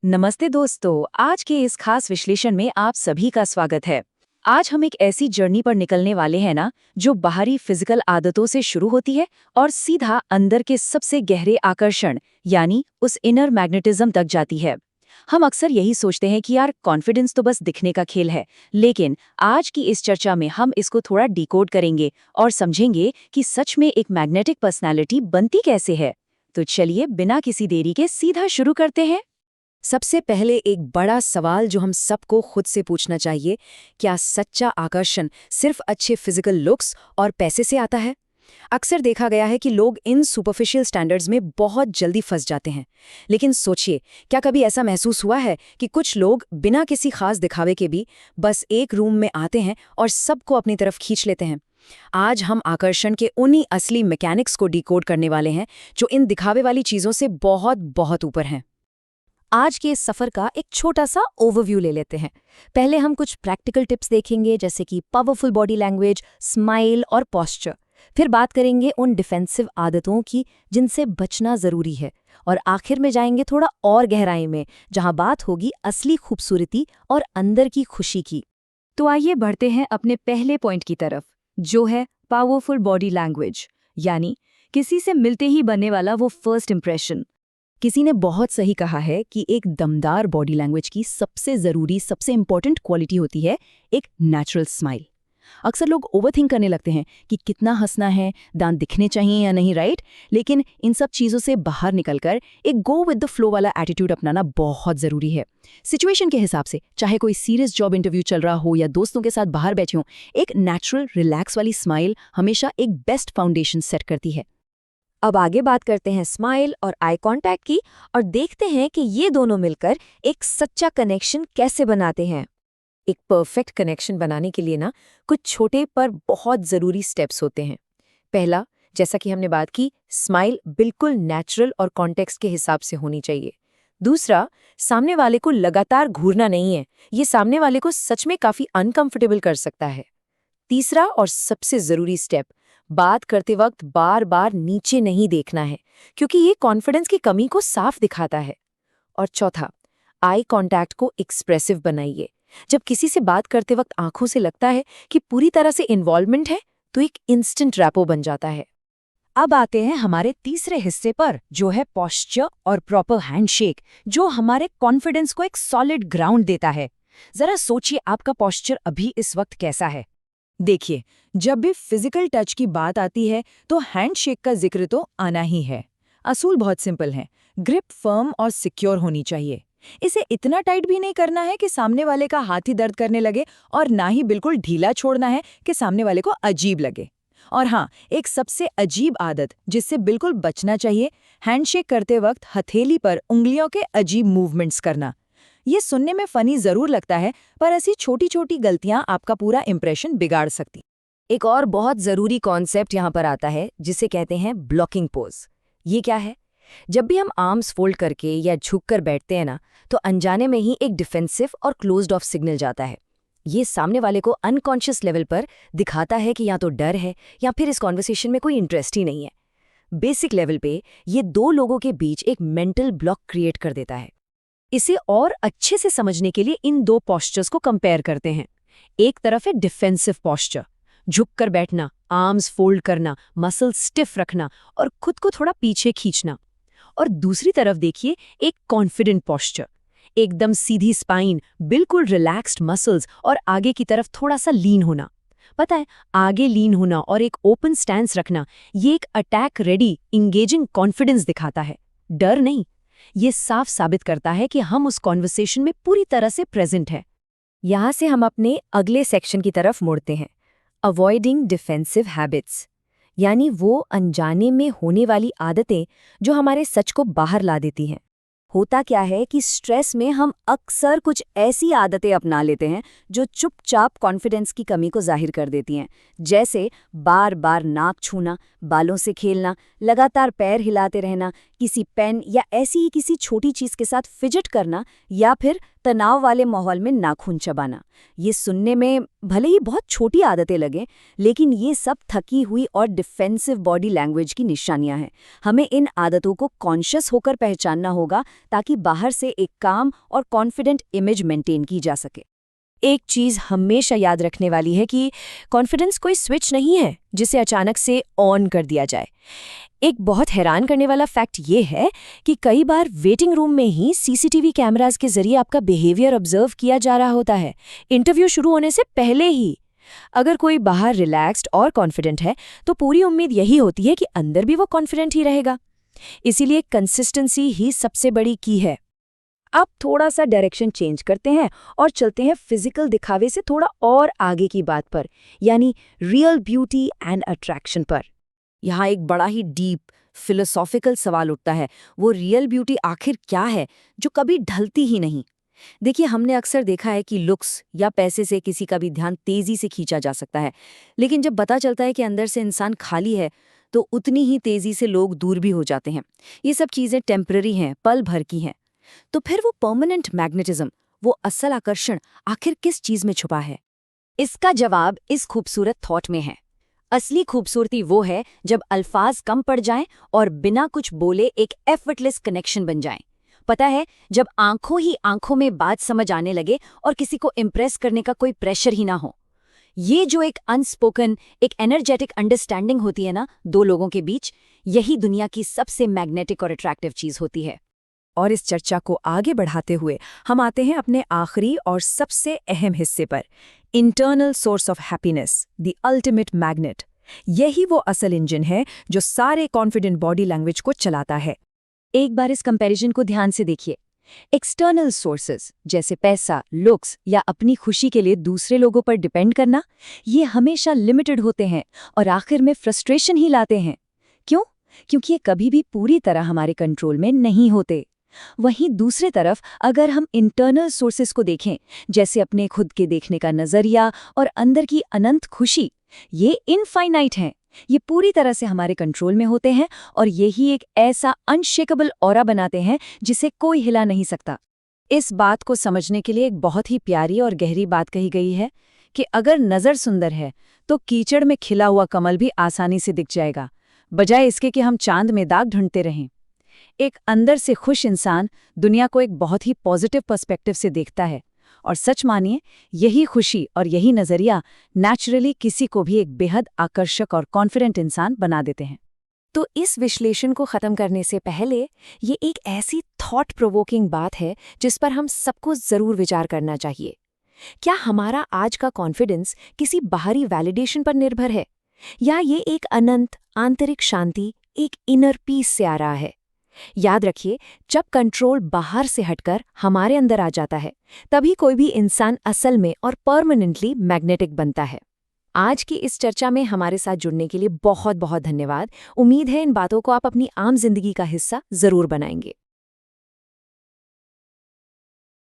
नमस्ते दोस्तों, आज के इस खास विश्लेषण में आप सभी का स्वागत है। आज हम एक ऐसी जर्नी पर निकलने वाले हैं ना, जो बाहरी फिजिकल आदतों से शुरू होती है और सीधा अंदर के सबसे गहरे आकर्षण यानी उस इनर मैग्नेटिज्म तक जाती है। हम अक्सर यही सोचते हैं कि यार कॉन्फिडेंस तो बस दिखने का खेल है, लेकिन आज की इस चर्चा में हम इसको थोड़ा डिकोड करेंगे और समझेंगे कि सच में एक मैग्नेटिक पर्सनैलिटी बनती कैसे है। तो चलिए बिना किसी देरी के सीधा शुरू करते हैं। सबसे पहले एक बड़ा सवाल जो हम सबको खुद से पूछना चाहिए, क्या सच्चा आकर्षण सिर्फ अच्छे फिजिकल लुक्स और पैसे से आता है? अक्सर देखा गया है कि लोग इन सुपरफिशियल स्टैंडर्ड्स में बहुत जल्दी फंस जाते हैं। लेकिन सोचिए, क्या कभी ऐसा महसूस हुआ है कि कुछ लोग बिना किसी खास दिखावे के भी बस एक रूम में आते हैं और सबको अपनी तरफ खींच लेते हैं? आज हम आकर्षण के उन्हीं असली मैकेनिक्स को डिकोड करने वाले हैं, जो इन दिखावे वाली चीज़ों से बहुत बहुत ऊपर हैं। आज के इस सफर का एक छोटा सा ओवरव्यू ले लेते हैं। पहले हम कुछ प्रैक्टिकल टिप्स देखेंगे, जैसे कि पावरफुल बॉडी लैंग्वेज, स्माइल और पोस्चर। फिर बात करेंगे उन डिफेंसिव आदतों की जिनसे बचना जरूरी है, और आखिर में जाएंगे थोड़ा और गहराई में, जहां बात होगी असली खूबसूरती और अंदर की खुशी की। तो आइए बढ़ते हैं अपने पहले पॉइंट की तरफ, जो है पावरफुल बॉडी लैंग्वेज, यानी किसी से मिलते ही बनने वाला वो फर्स्ट इंप्रेशन। किसी ने बहुत सही कहा है कि एक दमदार बॉडी लैंग्वेज की सबसे ज़रूरी, सबसे इंपॉर्टेंट क्वालिटी होती है एक नेचुरल स्माइल। अक्सर लोग ओवरथिंक करने लगते हैं कि कितना हंसना है, दांत दिखने चाहिए या नहीं, राइट? लेकिन इन सब चीज़ों से बाहर निकलकर एक गो विद द फ्लो वाला एटीट्यूड अपनाना बहुत ज़रूरी है। सिचुएशन के हिसाब से, चाहे कोई सीरियस जॉब इंटरव्यू चल रहा हो या दोस्तों के साथ बाहर बैठे हों, एक नेचुरल रिलैक्स वाली स्माइल हमेशा एक बेस्ट फाउंडेशन सेट करती है। अब आगे बात करते हैं स्माइल और आई कांटेक्ट की, और देखते हैं कि ये दोनों मिलकर एक सच्चा कनेक्शन कैसे बनाते हैं। एक परफेक्ट कनेक्शन बनाने के लिए ना, कुछ छोटे पर बहुत ज़रूरी स्टेप्स होते हैं। पहला, जैसा कि हमने बात की, स्माइल बिल्कुल नेचुरल और कॉन्टेक्स्ट के हिसाब से होनी चाहिए। दूसरा, सामने वाले को लगातार घूरना नहीं है, ये सामने वाले को सच में काफ़ी अनकंफर्टेबल कर सकता है। तीसरा और सबसे ज़रूरी स्टेप, बात करते वक्त बार बार नीचे नहीं देखना है, क्योंकि ये कॉन्फिडेंस की कमी को साफ दिखाता है। और चौथा, आई कांटेक्ट को एक्सप्रेसिव बनाइए। जब किसी से बात करते वक्त आंखों से लगता है कि पूरी तरह से इन्वॉल्वमेंट है, तो एक इंस्टेंट रैपो बन जाता है। अब आते हैं हमारे तीसरे हिस्से पर, जो है पोस्चर और प्रॉपर हैंडशेक, जो हमारे कॉन्फिडेंस को एक सॉलिड ग्राउंड देता है। जरा सोचिए, आपका पोस्चर अभी इस वक्त कैसा है? देखिए, जब भी फिजिकल टच की बात आती है तो हैंडशेक का जिक्र तो आना ही है। असूल बहुत सिंपल है, ग्रिप फर्म और सिक्योर होनी चाहिए। इसे इतना टाइट भी नहीं करना है कि सामने वाले का हाथ ही दर्द करने लगे, और ना ही बिल्कुल ढीला छोड़ना है कि सामने वाले को अजीब लगे। और हाँ, एक सबसे अजीब आदत जिससे बिल्कुल बचना चाहिए, हैंडशेक करते वक्त हथेली पर उंगलियों के अजीब मूवमेंट्स करना। ये सुनने में फनी जरूर लगता है, पर ऐसी छोटी छोटी गलतियां आपका पूरा इंप्रेशन बिगाड़ सकती। एक और बहुत जरूरी कॉन्सेप्ट यहाँ पर आता है, जिसे कहते हैं ब्लॉकिंग पोज। ये क्या है? जब भी हम आर्म्स फोल्ड करके या झुककर बैठते हैं ना, तो अनजाने में ही एक डिफेंसिव और क्लोज्ड ऑफ सिग्नल जाता है। ये सामने वाले को अनकॉन्शियस लेवल पर दिखाता है कि या तो डर है या फिर इस कॉन्वर्सेशन में कोई इंटरेस्ट ही नहीं है। बेसिक लेवल पे ये दो लोगों के बीच एक मेंटल ब्लॉक क्रिएट कर देता है। इसे और अच्छे से समझने के लिए इन दो पोस्चर्स को कंपेयर करते हैं। एक तरफ है डिफेंसिव पोस्चर, झुककर बैठना, आर्म्स फोल्ड करना, मसल स्टिफ रखना और खुद को थोड़ा पीछे खींचना। और दूसरी तरफ देखिए एक कॉन्फिडेंट पोस्चर, एकदम सीधी स्पाइन, बिल्कुल रिलैक्स्ड मसल्स और आगे की तरफ थोड़ा सा लीन होना। पता है, आगे लीन होना और एक ओपन स्टैंस रखना, ये एक अटैक रेडी, इंगेजिंग कॉन्फिडेंस दिखाता है, डर नहीं। ये साफ साबित करता है कि हम उस कॉन्वर्सेशन में पूरी तरह से प्रेजेंट हैं। यहाँ से हम अपने अगले सेक्शन की तरफ मुड़ते हैं, अवॉइडिंग डिफेंसिव हैबिट्स, यानी वो अनजाने में होने वाली आदतें जो हमारे सच को बाहर ला देती हैं। होता क्या है कि स्ट्रेस में हम अक्सर कुछ ऐसी आदतें अपना लेते हैं जो चुपचाप कॉन्फिडेंस की कमी को जाहिर कर देती हैं, जैसे बार बार नाक छूना, बालों से खेलना, लगातार पैर हिलाते रहना, किसी पेन या ऐसी ही किसी छोटी चीज़ के साथ फिजिट करना, या फिर तनाव वाले माहौल में नाखून चबाना। ये सुनने में भले ही बहुत छोटी आदतें लगें, लेकिन ये सब थकी हुई और डिफेंसिव बॉडी लैंग्वेज की निशानियां हैं। हमें इन आदतों को कॉन्शियस होकर पहचानना होगा ताकि बाहर से एक काम और कॉन्फिडेंट इमेज मेंटेन की जा सके। एक चीज़ हमेशा याद रखने वाली है कि कॉन्फिडेंस कोई स्विच नहीं है जिसे अचानक से ऑन कर दिया जाए। एक बहुत हैरान करने वाला फैक्ट ये है कि कई बार वेटिंग रूम में ही सीसीटीवी कैमरास के जरिए आपका बिहेवियर ऑब्जर्व किया जा रहा होता है, इंटरव्यू शुरू होने से पहले ही। अगर कोई बाहर रिलैक्स्ड और कॉन्फिडेंट है तो पूरी उम्मीद यही होती है कि अंदर भी वो कॉन्फिडेंट ही रहेगा। इसीलिए कंसिस्टेंसी ही सबसे बड़ी की है। अब थोड़ा सा डायरेक्शन चेंज करते हैं और चलते हैं फिजिकल दिखावे से थोड़ा और आगे की बात पर, यानी रियल ब्यूटी एंड अट्रैक्शन पर। यहाँ एक बड़ा ही डीप फिलोसॉफिकल सवाल उठता है, वो रियल ब्यूटी आखिर क्या है जो कभी ढलती ही नहीं। देखिए, हमने अक्सर देखा है कि लुक्स या पैसे से किसी का भी ध्यान तेजी से खींचा जा सकता है, लेकिन जब पता चलता है कि अंदर से इंसान खाली है तो उतनी ही तेजी से लोग दूर भी हो जाते हैं। ये सब चीजें टेम्पररी हैं, पल भर की हैं। तो फिर वो परमानेंट मैग्नेटिज्म, वो असल आकर्षण आखिर किस चीज में छुपा है? इसका जवाब इस खूबसूरत थॉट में है। असली खूबसूरती वो है जब अल्फाज कम पड़ जाएं और बिना कुछ बोले एक एफर्टलेस कनेक्शन बन जाएं। पता है, जब आंखों ही आंखों में बात समझ आने लगे और किसी को इम्प्रेस करने का कोई प्रेशर ही ना हो। ये जो एक अनस्पोकन, एक एनर्जेटिक अंडरस्टैंडिंग होती है ना दो लोगों के बीच, यही दुनिया की सबसे मैग्नेटिक और अट्रैक्टिव चीज होती है। और इस चर्चा को आगे बढ़ाते हुए हम आते हैं अपने आखिरी और सबसे अहम हिस्से पर, internal source of happiness, the ultimate magnet. यही वो असल इंजन है जो सारे कॉन्फिडेंट बॉडी लैंग्वेज को चलाता है। एक बार इस कंपैरिजन को ध्यान से देखिए। एक्सटर्नल सोर्सेस जैसे पैसा, लुक्स या अपनी खुशी के लिए दूसरे लोगों पर डिपेंड करना, ये हमेशा लिमिटेड होते हैं और आखिर में फ्रस्ट्रेशन ही लाते हैं। क्यों? क्योंकि ये कभी भी पूरी तरह हमारे कंट्रोल में नहीं होते। वहीं दूसरी तरफ अगर हम इंटरनल सोर्सेस को देखें, जैसे अपने खुद के देखने का नजरिया और अंदर की अनंत खुशी, ये इनफाइनाइट हैं। ये पूरी तरह से हमारे कंट्रोल में होते हैं और यही एक ऐसा अनशेकेबल ऑरा बनाते हैं जिसे कोई हिला नहीं सकता। इस बात को समझने के लिए एक बहुत ही प्यारी और गहरी बात कही गई है कि अगर नज़र सुंदर है तो कीचड़ में खिला हुआ कमल भी आसानी से दिख जाएगा, बजाय इसके कि हम चांद में दाग ढूंढते रहें। एक अंदर से खुश इंसान दुनिया को एक बहुत ही पॉजिटिव पर्सपेक्टिव से देखता है, और सच मानिए, यही खुशी और यही नज़रिया नेचुरली किसी को भी एक बेहद आकर्षक और कॉन्फिडेंट इंसान बना देते हैं। तो इस विश्लेषण को खत्म करने से पहले ये एक ऐसी थॉट प्रोवोकिंग बात है जिस पर हम सबको जरूर विचार करना चाहिए। क्या हमारा आज का कॉन्फिडेंस किसी बाहरी वैलिडेशन पर निर्भर है, या ये एक अनंत आंतरिक शांति, एक इनर पीस से आ रहा है? याद रखिए, जब कंट्रोल बाहर से हटकर हमारे अंदर आ जाता है, तभी कोई भी इंसान असल में और परमानेंटली मैग्नेटिक बनता है। आज की इस चर्चा में हमारे साथ जुड़ने के लिए बहुत बहुत धन्यवाद। उम्मीद है इन बातों को आप अपनी आम जिंदगी का हिस्सा जरूर बनाएंगे।